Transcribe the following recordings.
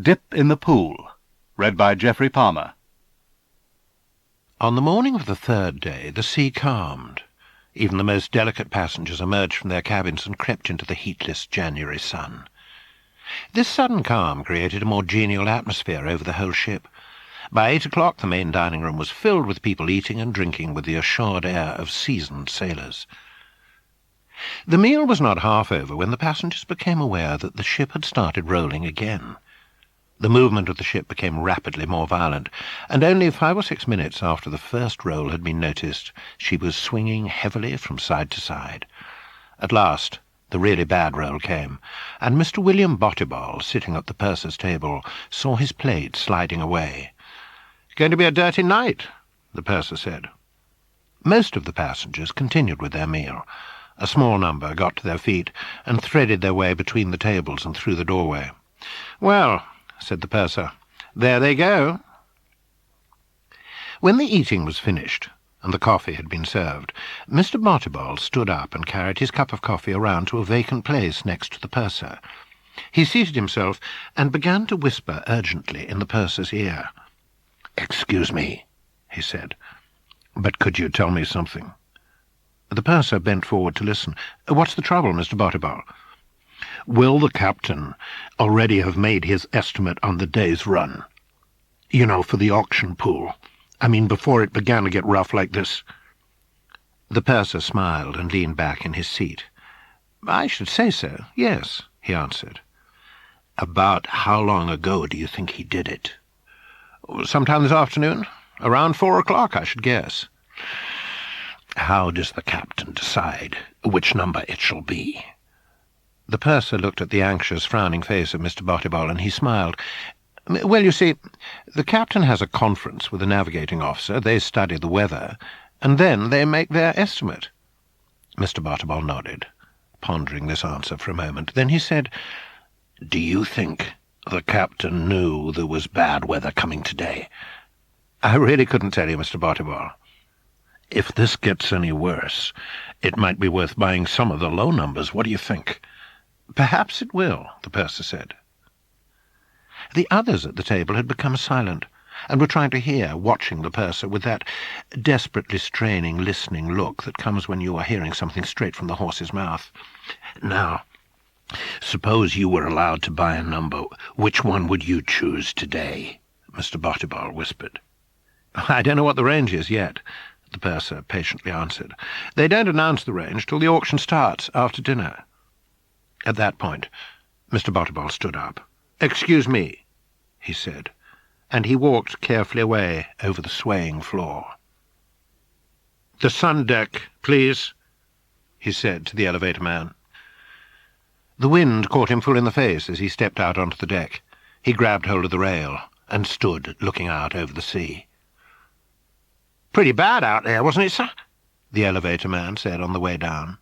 Dip in the Pool, read by Geoffrey Palmer. On the morning of the third day, the sea calmed. Even the most delicate passengers emerged from their cabins and crept into the heatless January sun. This sudden calm created a more genial atmosphere over the whole ship. By 8 o'clock, the main dining room was filled with people eating and drinking with the assured air of seasoned sailors. The meal was not half over when the passengers became aware that the ship had started rolling again. The movement of the ship became rapidly more violent, and only 5 or 6 minutes after the first roll had been noticed, she was swinging heavily from side to side. At last, the really bad roll came, and Mr. William Botibol, sitting at the purser's table, saw his plate sliding away. "Going to be a dirty night," the purser said. Most of the passengers continued with their meal. A small number got to their feet and threaded their way between the tables and through the doorway. "Well," said the purser, "there they go." When the eating was finished, and the coffee had been served, Mr. Botibol stood up and carried his cup of coffee around to a vacant place next to the purser. He seated himself and began to whisper urgently in the purser's ear. "Excuse me," he said, "but could you tell me something?" The purser bent forward to listen. "What's the trouble, Mr. Botibol?" "Will the captain already have made his estimate on the day's run? You know, for the auction pool. I mean, before it began to get rough like this." The purser smiled and leaned back in his seat. "I should say so, yes," he answered. "About how long ago do you think he did it?" "Sometime this afternoon. Around 4 o'clock, I should guess." "How does the captain decide which number it shall be?" The purser looked at the anxious, frowning face of Mr. Botibol, and he smiled. "Well, you see, the captain has a conference with the navigating officer, they study the weather, and then they make their estimate." Mr. Botibol nodded, pondering this answer for a moment. Then he said, "Do you think the captain knew there was bad weather coming today?" "I really couldn't tell you, Mr. Botibol." "If this gets any worse, it might be worth buying some of the low numbers. What do you think?" "Perhaps it will," the purser said. The others at the table had become silent, and were trying to hear, watching the purser with that desperately straining, listening look that comes when you are hearing something straight from the horse's mouth. "Now, suppose you were allowed to buy a number. Which one would you choose today?" Mr. Botibol whispered. "I don't know what the range is yet," the purser patiently answered. "They don't announce the range till the auction starts after dinner." At that point, Mr. Botibol stood up. "Excuse me," he said, and he walked carefully away over the swaying floor. "The sun deck, please," he said to the elevator man. The wind caught him full in the face as he stepped out onto the deck. He grabbed hold of the rail and stood looking out over the sea. "Pretty bad out there, wasn't it, sir?" the elevator man said on the way down.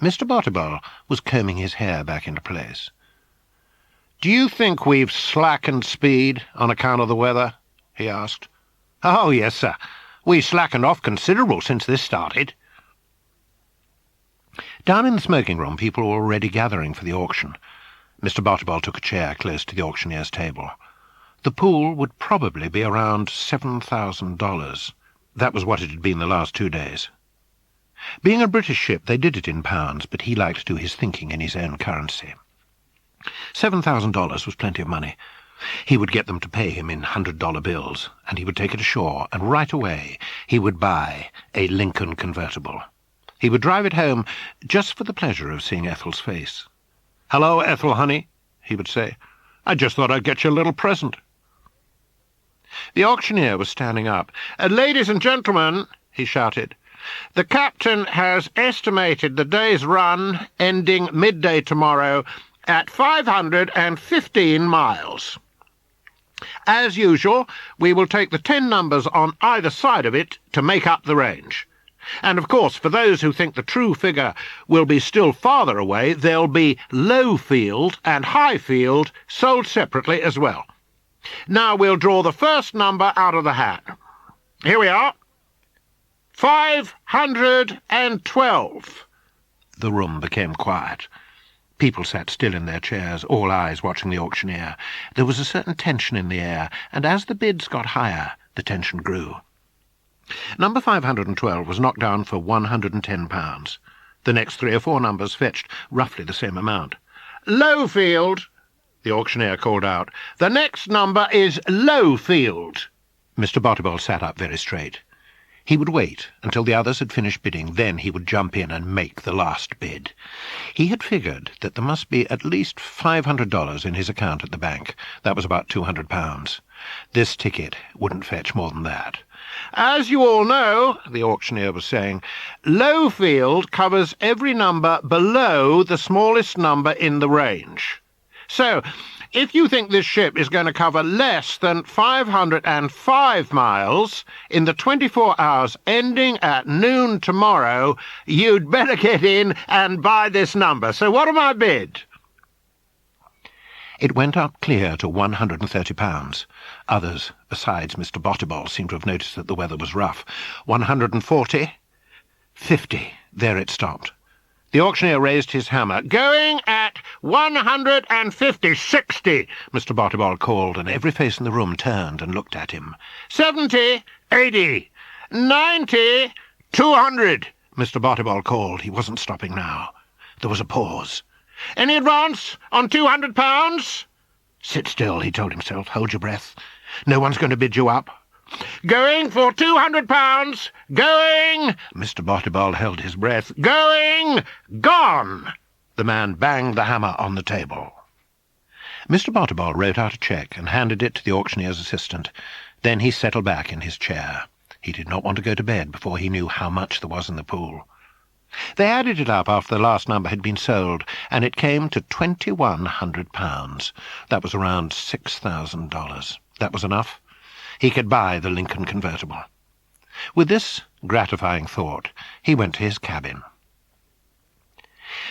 Mr. Botibol was combing his hair back into place. "Do you think we've slackened speed on account of the weather?" he asked. "Oh, yes, sir. We slackened off considerable since this started." Down in the smoking room, people were already gathering for the auction. Mr. Botibol took a chair close to the auctioneer's table. The pool would probably be around $7,000. That was what it had been the last 2 days. Being a British ship, they did it in pounds, but he liked to do his thinking in his own currency. $7,000 was plenty of money. He would get them to pay him in $100 bills, and he would take it ashore, and right away he would buy a Lincoln convertible. He would drive it home just for the pleasure of seeing Ethel's face. "Hello, Ethel, honey," he would say. "I just thought I'd get you a little present." The auctioneer was standing up. "Ladies and gentlemen," he shouted, "the captain has estimated the day's run, ending midday tomorrow, at 515 miles. As usual, we will take the 10 numbers on either side of it to make up the range. And, of course, for those who think the true figure will be still farther away, there'll be low field and high field sold separately as well. Now we'll draw the first number out of the hat. Here we are. 512. The room became quiet. People sat still in their chairs, all eyes watching the auctioneer. There was a certain tension in the air, and as the bids got higher, the tension grew. Number 512 was knocked down for £110. The next 3 or 4 numbers fetched roughly the same amount. "Lowfield!" the auctioneer called out. "The next number is Lowfield." Mr. Bottiboll sat up very straight. He would wait until the others had finished bidding, then he would jump in and make the last bid. He had figured that there must be at least $500 in his account at the bank. That was about £200. This ticket wouldn't fetch more than that. "As you all know," the auctioneer was saying, "Lowfield covers every number below the smallest number in the range. So, if you think this ship is going to cover less than 505 miles in the 24 hours ending at noon tomorrow, you'd better get in and buy this number. So what am I bid?" It went up clear to £130. Others, besides Mr. Bottiboll, seemed to have noticed that the weather was rough. 140, 50. There it stopped. The auctioneer raised his hammer. "Going at 150, 60, Mr. Bottiboll called, and every face in the room turned and looked at him. 70, 80, 90, 200, Mr. Bottiboll called. He wasn't stopping now. There was a pause. "Any advance on £200? "Sit still," he told himself. "Hold your breath. No one's going to bid you up." "Going for £200! Going!" Mr. Bottiboll held his breath. "Going! Gone!" The man banged the hammer on the table. Mr. Bottiboll wrote out a cheque and handed it to the auctioneer's assistant. Then he settled back in his chair. He did not want to go to bed before he knew how much there was in the pool. They added it up after the last number had been sold, and it came to £2,100. That was around $6,000. That was enough. He could buy the Lincoln convertible. With this gratifying thought, he went to his cabin.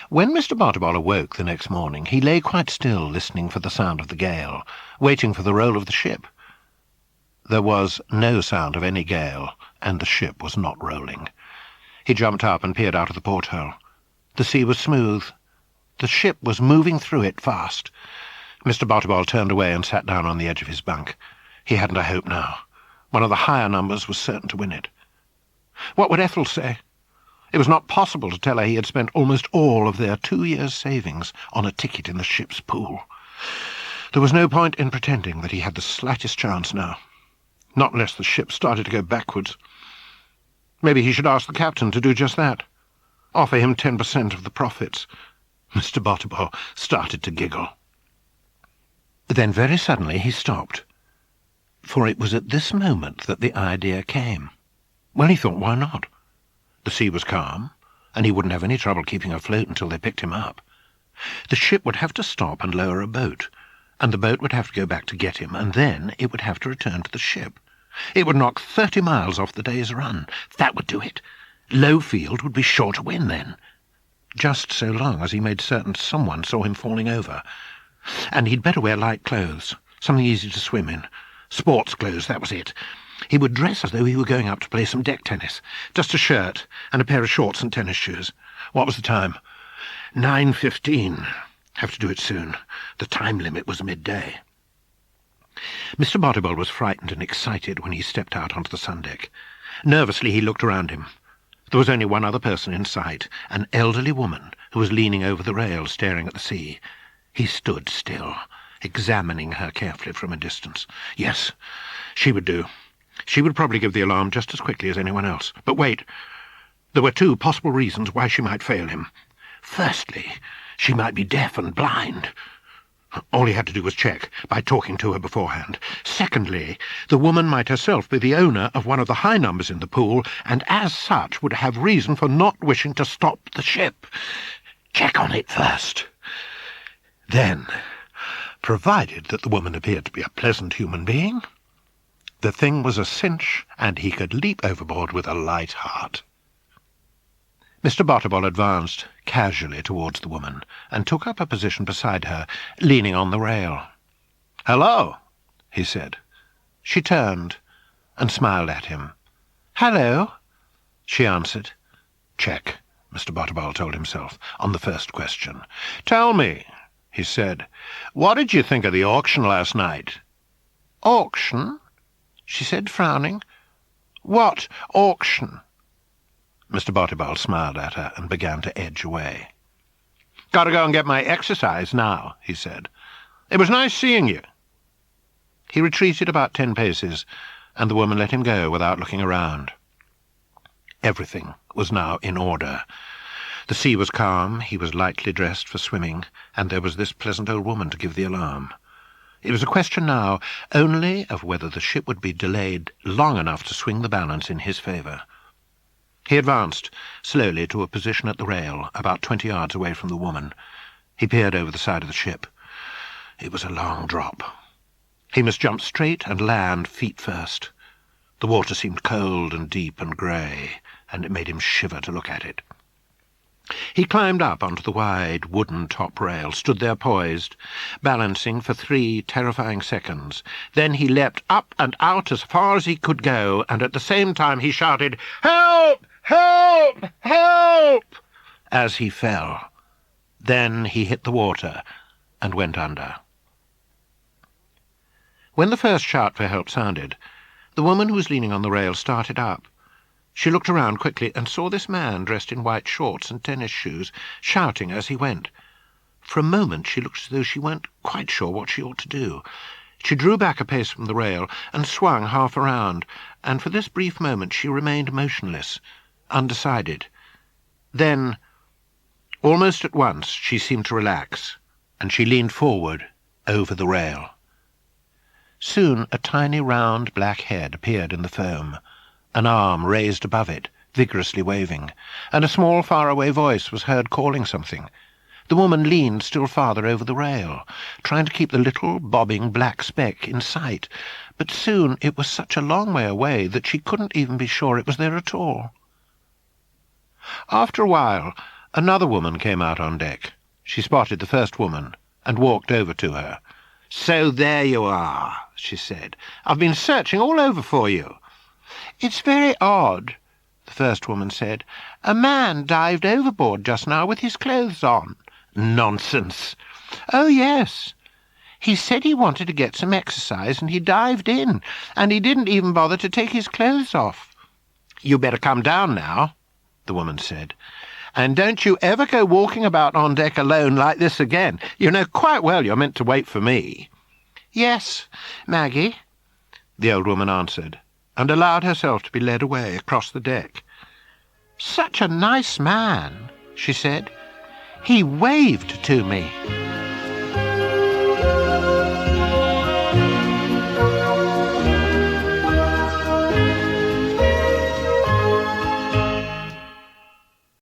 When Mr. Bottiboll awoke the next morning, he lay quite still, listening for the sound of the gale, waiting for the roll of the ship. There was no sound of any gale, and the ship was not rolling. He jumped up and peered out of the porthole. The sea was smooth. The ship was moving through it fast. Mr. Bottiboll turned away and sat down on the edge of his bunk. He hadn't a hope now. One of the higher numbers was certain to win it. What would Ethel say? It was not possible to tell her he had spent almost all of their 2 years' savings on a ticket in the ship's pool. There was no point in pretending that he had the slightest chance now. Not unless the ship started to go backwards. Maybe he should ask the captain to do just that. Offer him 10% of the profits. Mr. Bottiboll started to giggle. Then very suddenly he stopped. For it was at this moment that the idea came. Well, he thought, why not? The sea was calm, and he wouldn't have any trouble keeping afloat until they picked him up. The ship would have to stop and lower a boat, and the boat would have to go back to get him, and then it would have to return to the ship. It would knock 30 miles off the day's run. That would do it. Lowfield would be sure to win then. Just so long as he made certain someone saw him falling over. And he'd better wear light clothes, something easy to swim in. Sports clothes, that was it. He would dress as though he were going up to play some deck tennis. Just a shirt and a pair of shorts and tennis shoes. What was the time? 9:15. Have to do it soon. The time limit was midday. Mr. Bottiboll was frightened and excited when he stepped out onto the sundeck. Nervously he looked around him. There was only one other person in sight, an elderly woman who was leaning over the rail staring at the sea. He stood still, examining her carefully from a distance. Yes, she would do. She would probably give the alarm just as quickly as anyone else. But wait, there were 2 possible reasons why she might fail him. Firstly, she might be deaf and blind. All he had to do was check, by talking to her beforehand. Secondly, the woman might herself be the owner of one of the high numbers in the pool, and as such would have reason for not wishing to stop the ship. Check on it first. Then, provided that the woman appeared to be a pleasant human being, the thing was a cinch, and he could leap overboard with a light heart. Mr. Bottiboll advanced casually towards the woman and took up a position beside her, leaning on the rail. "Hello," he said. She turned and smiled at him. "Hello," she answered. Check. Mr. Bottleball told himself, on the first question. "Tell me," he said, "what did you think of the auction last night?" "Auction?" she said, frowning. "What auction?" Mr. Bottleball smiled at her and began to edge away. "Got to go and get my exercise now," he said. "It was nice seeing you." He retreated about 10 paces, and the woman let him go without looking around. Everything was now in order. The sea was calm, he was lightly dressed for swimming, and there was this pleasant old woman to give the alarm. It was a question now only of whether the ship would be delayed long enough to swing the balance in his favour. He advanced slowly to a position at the rail, about 20 yards away from the woman. He peered over the side of the ship. It was a long drop. He must jump straight and land feet first. The water seemed cold and deep and grey, and it made him shiver to look at it. He climbed up onto the wide wooden top rail, stood there poised, balancing for 3 terrifying seconds. Then he leapt up and out as far as he could go, and at the same time he shouted, "Help! Help! Help!" as he fell. Then he hit the water and went under. When the first shout for help sounded, the woman who was leaning on the rail started up. She looked around quickly and saw this man dressed in white shorts and tennis shoes, shouting as he went. For a moment she looked as though she weren't quite sure what she ought to do. She drew back a pace from the rail and swung half around, and for this brief moment she remained motionless, undecided. Then, almost at once, she seemed to relax, and she leaned forward over the rail. Soon a tiny round black head appeared in the foam, an arm raised above it, vigorously waving, and a small faraway voice was heard calling something. The woman leaned still farther over the rail, trying to keep the little bobbing black speck in sight, but soon it was such a long way away that she couldn't even be sure it was there at all. After a while, another woman came out on deck. She spotted the first woman and walked over to her. "So there you are," she said. "I've been searching all over for you." "It's very odd," the first woman said. "A man dived overboard just now with his clothes on." "Nonsense." "Oh, yes. He said he wanted to get some exercise, and he dived in, and he didn't even bother to take his clothes off." "You better come down now," the woman said. "And don't you ever go walking about on deck alone like this again. You know quite well you're meant to wait for me." "Yes, Maggie," the old woman answered, and allowed herself to be led away across the deck. "Such a nice man," she said. "He waved to me."